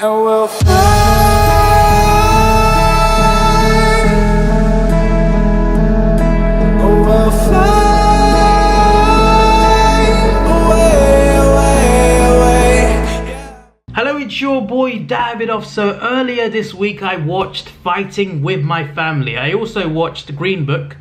and we'll fly. Oh, we'll fly away, away, away. Yeah. Hello, it's your boy Davidoff. So earlier this week I watched Fighting with My Family. I also watched Green Book.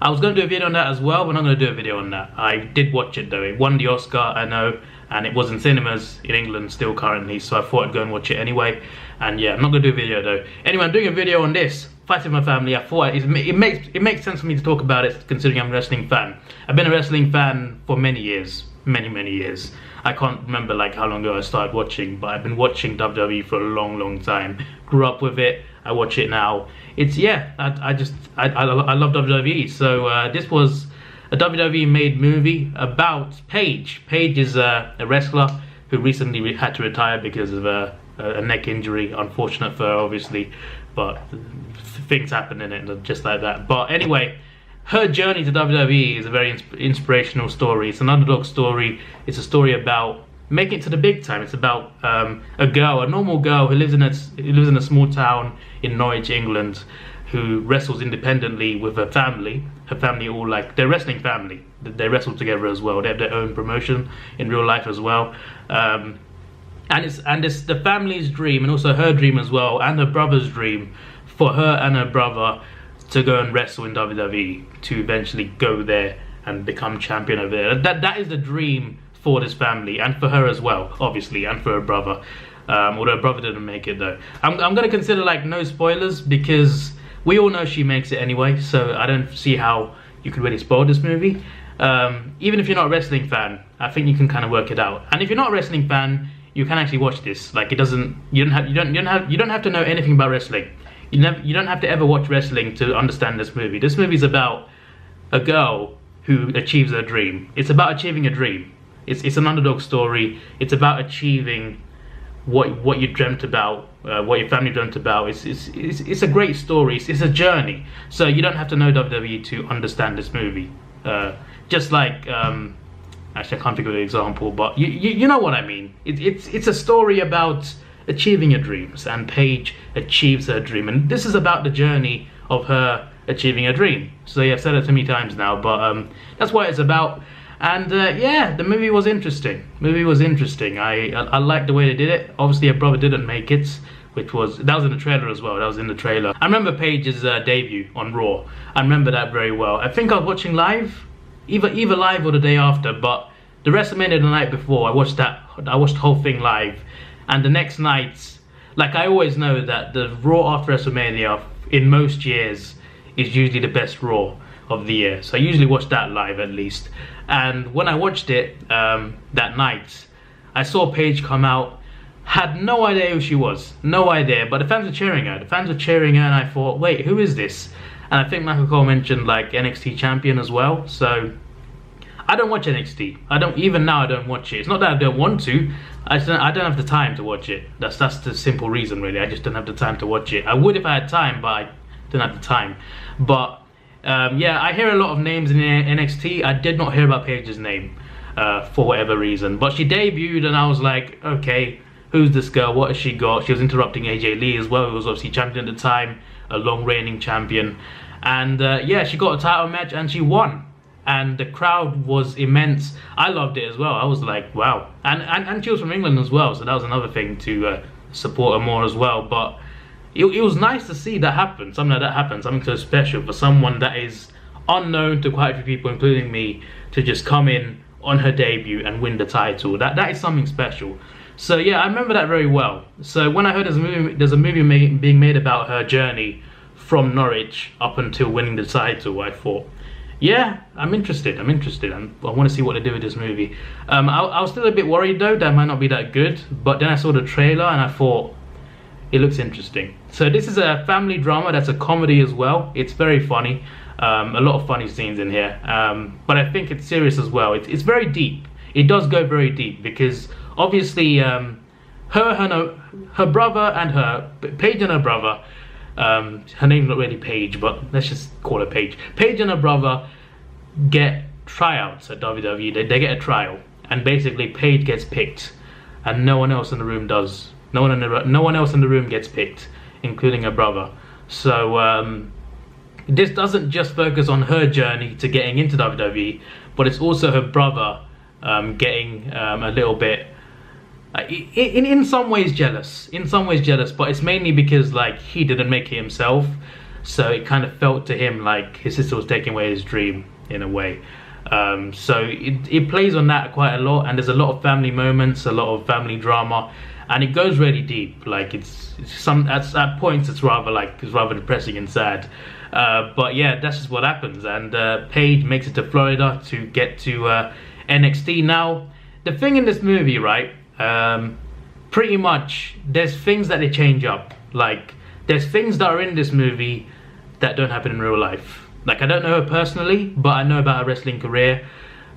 I was going to do a video on that as well, but I'm not going to do a video on that. I did watch it though. It won the Oscar, I know, and it was in cinemas in England still currently, so I thought I'd go and watch it anyway. And yeah, I'm not going to do a video though. Anyway, I'm doing a video on this, Fighting with My Family. I thought it makes sense for me to talk about it considering I'm a wrestling fan. I've been a wrestling fan for many years, many years. I can't remember like how long ago I started watching, but I've been watching WWE for a long time. Grew up with it. I watch it now. It's I love WWE. So this was a WWE made movie about Paige. Paige is a wrestler who recently had to retire because of a neck injury. Unfortunate for her, obviously, but things happen in it just like that. But anyway, her journey to WWE is a very inspirational story. It's an underdog story. It's a story about making it to the big time. It's about a normal girl who lives in a small town in Norwich, England, who wrestles independently with her family. Her family all like, they're wrestling family. They wrestle together as well. They have their own promotion in real life as well. And it's the family's dream and also her dream as well, and her brother's dream for her and her brother to go and wrestle in WWE, to eventually go there and become champion over there. That is the dream for this family, and for her as well, obviously, and for her brother. Although her brother didn't make it though. I'm going to consider like no spoilers because we all know she makes it anyway, so I don't see how you could really spoil this movie. Even if you're not a wrestling fan, I think you can kind of work it out. And if you're not a wrestling fan, you can actually watch this. Like, it doesn't, you don't have to know anything about wrestling. You don't have to ever watch wrestling to understand this movie. This movie is about a girl who achieves her dream. It's about achieving a dream. It's an underdog story. It's about achieving what you dreamt about, what your family dreamt about. It's a great story. It's a journey. So you don't have to know WWE to understand this movie. Just like actually I can't think of an example, but you know what I mean. It's a story about achieving your dreams, and Paige achieves her dream, and this is about the journey of her achieving her dream. So yeah, I've said it too many times now, but that's what it's about. And yeah, the movie was interesting. I liked the way they did it. Obviously, her brother didn't make it, that was in the trailer as well. I remember Paige's debut on Raw. I remember that very well. I think I was watching live, either live or the day after. But the WrestleMania the night before, I watched the whole thing live. And the next night, like I always know that the Raw after WrestleMania in most years is usually the best Raw of the year. So I usually watch that live at least. And when I watched it that night, I saw Paige come out. Had no idea who she was, no idea. But the fans were cheering her. And I thought, wait, who is this? And I think Michael Cole mentioned like NXT champion as well. So I don't watch NXT. I don't watch it. It's not that I don't want to. I don't have the time to watch it. That's the simple reason, really. I just don't have the time to watch it. I would if I had time, but I don't have the time. But yeah, I hear a lot of names in NXT. I did not hear about Paige's name for whatever reason. But she debuted, and I was like, okay, who's this girl? What has she got? She was interrupting AJ Lee as well, who was obviously champion at the time, a long reigning champion. And yeah, she got a title match and she won. And the crowd was immense. I loved it as well. I was like, wow. And she was from England as well, so that was another thing to support her more as well. But it was nice to see that happen. Something like that happen. Something so special for someone that is unknown to quite a few people, including me, to just come in on her debut and win the title. That is something special. So yeah, I remember that very well. So when I heard there's a movie being made about her journey from Norwich up until winning the title, I thought, yeah, I'm interested. I want to see what they do with this movie. I was still a bit worried though that it might not be that good, but then I saw the trailer and I thought, it looks interesting. So this is a family drama that's a comedy as well. It's very funny. A lot of funny scenes in here. But I think it's serious as well. It's very deep. It does go very deep because obviously her brother and Paige and her brother, her name's not really Paige, but let's just call her Paige. Paige and her brother get tryouts at WWE. They get a trial, and basically Paige gets picked, and no one else in the room does. No one else in the room gets picked, including her brother. So this doesn't just focus on her journey to getting into WWE, but it's also her brother getting a little bit, in some ways jealous. But it's mainly because like he didn't make it himself, so it kind of felt to him like his sister was taking away his dream in a way. So it plays on that quite a lot, and there's a lot of family moments, a lot of family drama, and it goes really deep. Like it's some at points it's rather depressing and sad. But yeah, that's just what happens. And Paige makes it to Florida to get to NXT. Now, the thing in this movie, right? Pretty much, there's things that they change up. Like, there's things that are in this movie that don't happen in real life. Like, I don't know her personally, but I know about her wrestling career.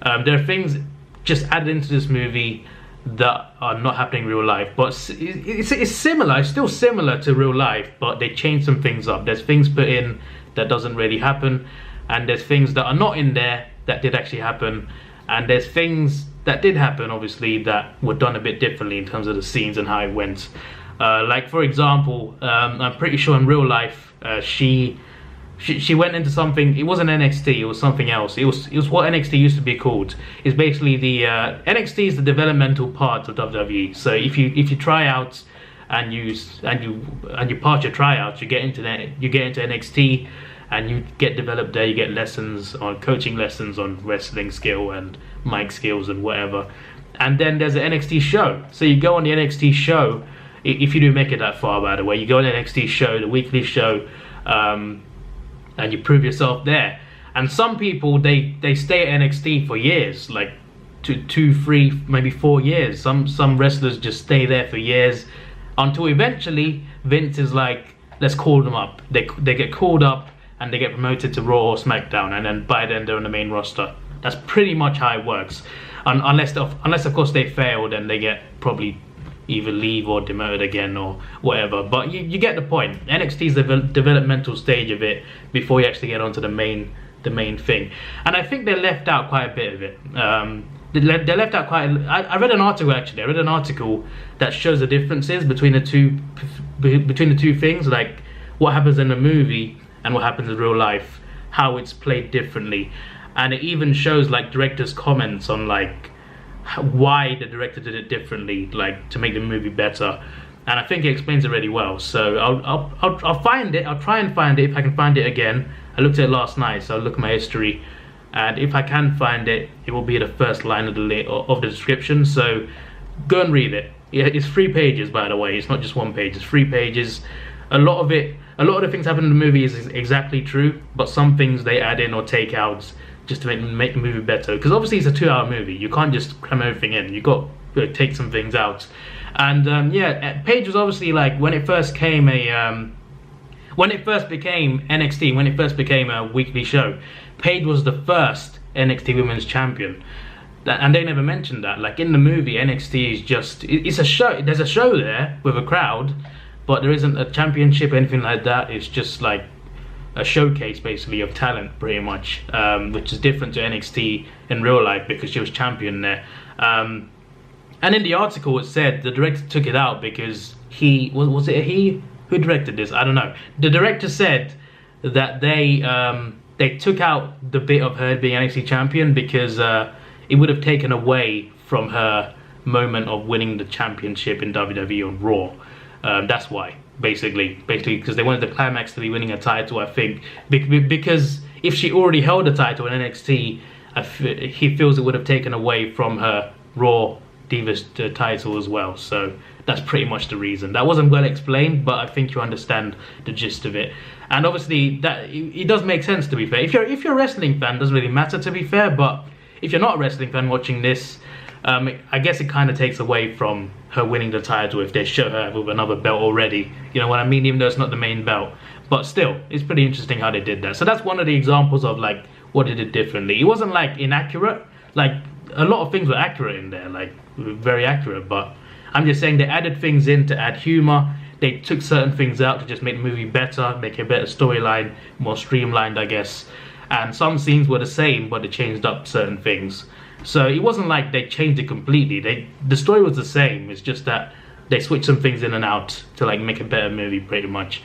There are things just added into this movie that are not happening in real life, but it's similar. It's still similar to real life, but they change some things up. There's things put in that doesn't really happen, and there's things that are not in there that did actually happen, and there's things that did happen, obviously, that were done a bit differently in terms of the scenes and how it went. Like, for example, I'm pretty sure in real life, she went into something. It wasn't NXT, it was something else. It was what NXT used to be called. It's basically the NXT is the developmental part of WWE. So if you try out and you pass your tryouts, you get into NXT, and you get developed there. You get lessons on coaching, lessons on wrestling skill and mic skills and whatever. And then there's an NXT show. So you go on the NXT show, if you do make it that far, by the way. You go on the NXT show, the weekly show, and you prove yourself there. And some people, they stay at NXT for years, like 2, 3, maybe 4 years. Some wrestlers just stay there for years, until eventually Vince is like, let's call them up. They get called up and they get promoted to Raw or SmackDown, and then by then they're on the main roster. That's pretty much how it works. Unless of course they fail, then they get probably either leave or demoted again or whatever. But you get the point. NXT is the developmental stage of it before you actually get onto the main thing. And I think they left out quite a bit of it. They left out quite. I read an article actually. I read an article that shows the differences between the two things, like what happens in the movie and what happens in real life, how it's played differently, and it even shows like directors' comments on like why the director did it differently, like to make the movie better. And I think it explains it really well. So I'll find it. I'll try and find it if I can find it again. I looked at it last night, so I'll look at my history. And if I can find it, it will be the first line of the description. So go and read it. Yeah, it's 3 pages, by the way. It's not just 1 page. It's 3 pages. A lot of the things happen in the movie is exactly true, but some things they add in or take out just to make the movie better. Because obviously it's a 2-hour movie. You can't just cram everything in. You got to take some things out. And yeah, Paige was obviously like when it first became NXT, when it first became a weekly show, Paige was the first NXT Women's Champion. And they never mentioned that. Like in the movie, NXT is just, it's a show. There's a show there with a crowd, but there isn't a championship or anything like that. It's just like a showcase basically of talent pretty much, which is different to NXT in real life because she was champion there. And in the article it said the director took it out because was it he who directed this? I don't know. The director said that they took out the bit of her being NXT champion because it would have taken away from her moment of winning the championship in WWE on Raw. That's why, basically because they wanted the climax to be winning a title, I think, because if she already held the title in NXT, he feels it would have taken away from her Raw Divas title as well. So that's pretty much the reason. That wasn't well explained, but I think you understand the gist of it. And obviously that it does make sense, to be fair. If you're a wrestling fan, it doesn't really matter, to be fair. But if you're not a wrestling fan watching this, I guess it kind of takes away from her winning the title if they show her with another belt already. You know what I mean? Even though it's not the main belt. But still, it's pretty interesting how they did that. So that's one of the examples of like what they did differently. It wasn't like inaccurate. Like a lot of things were accurate in there, like very accurate. But I'm just saying they added things in to add humor. They took certain things out to just make the movie better, make a better storyline, more streamlined, I guess. And some scenes were the same, but they changed up certain things. So it wasn't like they changed it completely. The story was the same. It's just that they switch some things in and out to like make a better movie, pretty much.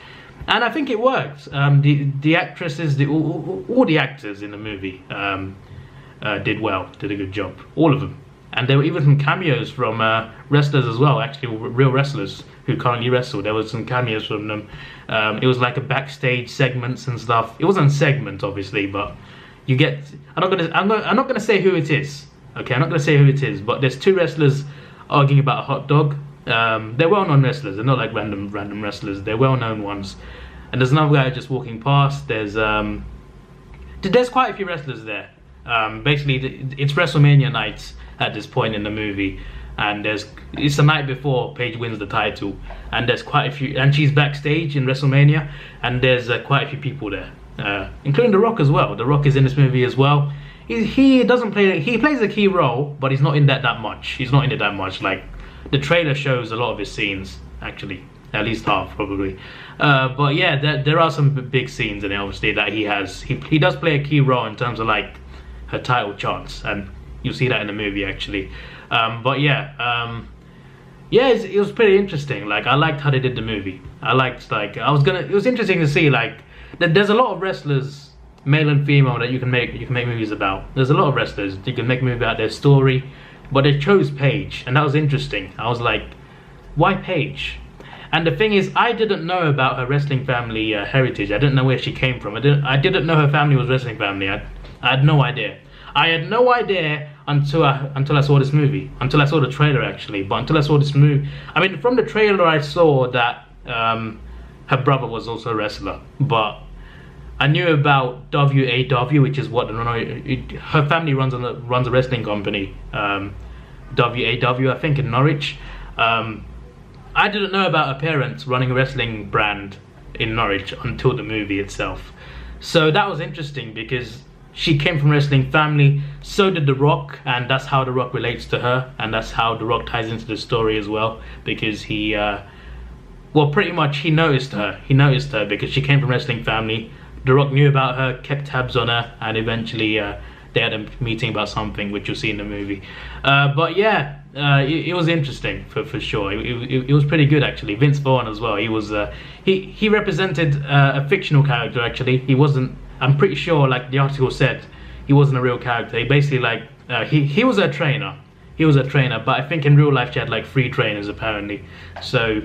And I think it worked. The actresses, all the actors in the movie did well, did a good job, all of them. And there were even some cameos from wrestlers as well, actually real wrestlers who currently wrestle. There was some cameos from them. It was like a backstage segments and stuff. It wasn't a segment, obviously, but you get. I'm not gonna say who it is. Okay, I'm not gonna say who it is, but there's two wrestlers arguing about a hot dog. They're well-known wrestlers. They're not like random wrestlers. They're well-known ones. And there's another guy just walking past. There's quite a few wrestlers there. Basically, it's Wrestlemania Nights at this point in the movie, and it's the night before Paige wins the title, and there's quite a few, and she's backstage in Wrestlemania, and there's quite a few people there, including The Rock as well. The Rock is in this movie as well. He doesn't play. He plays a key role, but he's not in that much. He's not in it that much. Like the trailer shows a lot of his scenes, actually, at least half probably. But yeah, there are some big scenes in it, obviously, that he has. He does play a key role in terms of like her title chance, and you'll see that in the movie actually. But yeah, it was pretty interesting. Like I liked how they did the movie. I liked it was interesting to see like that there's a lot of wrestlers, male and female, that you can make movies about. There's a lot of wrestlers you can make a movie about their story, but they chose Paige, and that was interesting. I was like, why Paige? And the thing is, I didn't know about her wrestling family heritage. I didn't know where she came from. I didn't know her family was wrestling family. I had no idea. I had no idea until I saw this movie. Until I saw the trailer, actually. But until I saw this movie, I mean, from the trailer I saw that her brother was also a wrestler. But I knew about WAW, which is what her family runs a wrestling company. WAW, I think, in Norwich. I didn't know about her parents running a wrestling brand in Norwich until the movie itself. So that was interesting because she came from a wrestling family, so did The Rock, and that's how The Rock relates to her, and that's how The Rock ties into the story as well, because he, pretty much he noticed her because she came from a wrestling family. The Rock knew about her, kept tabs on her, and eventually they had a meeting about something, which you'll see in the movie. But yeah, it was interesting for sure. It was pretty good actually. Vince Vaughn as well. He was he represented a fictional character actually. He wasn't. I'm pretty sure, like the article said, he wasn't a real character. He basically like he was a trainer. He was a trainer, but I think in real life she had like 3 trainers apparently. So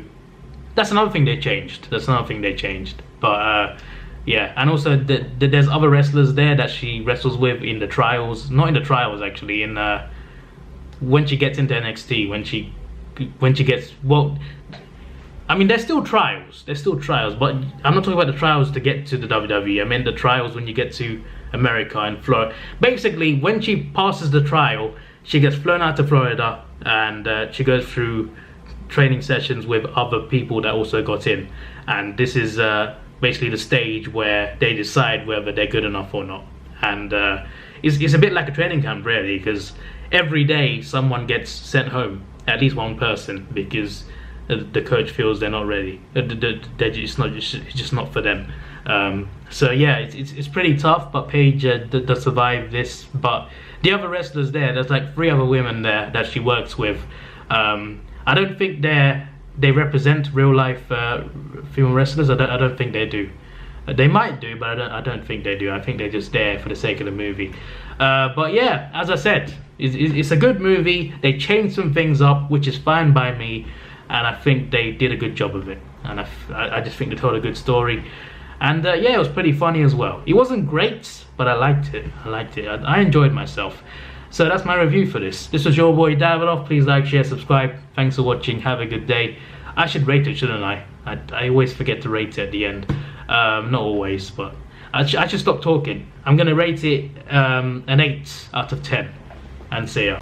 that's another thing they changed. But yeah, and also there's other wrestlers there that she wrestles with in the trials. Not in the trials actually. In when she gets into NXT, when she gets, well, I mean, there's still trials, but I'm not talking about the trials to get to the WWE. I mean the trials when you get to America and Florida. Basically, when she passes the trial, she gets flown out to Florida, and she goes through training sessions with other people that also got in. And this is basically the stage where they decide whether they're good enough or not. And it's a bit like a training camp, really, because every day someone gets sent home, at least one person, because the coach feels they're not ready. It's just not for them. So yeah, it's pretty tough, but Paige does survive this. But the other wrestlers there's like 3 other women there that she works with. I don't think they represent real life female wrestlers. I don't think they do. They might do, but I don't think they do. I think they're just there for the sake of the movie. But yeah, as I said, it's a good movie. They changed some things up, which is fine by me, and I think they did a good job of it. And I just think they told a good story. And yeah, it was pretty funny as well. It wasn't great, but I liked it. I enjoyed myself. So that's my review for this. This was your boy Davidoff. Please like, share, subscribe. Thanks for watching. Have a good day. I should rate it, shouldn't I? I always forget to rate it at the end. Not always, but I should stop talking. I'm going to rate it an 8 out of 10. And see ya.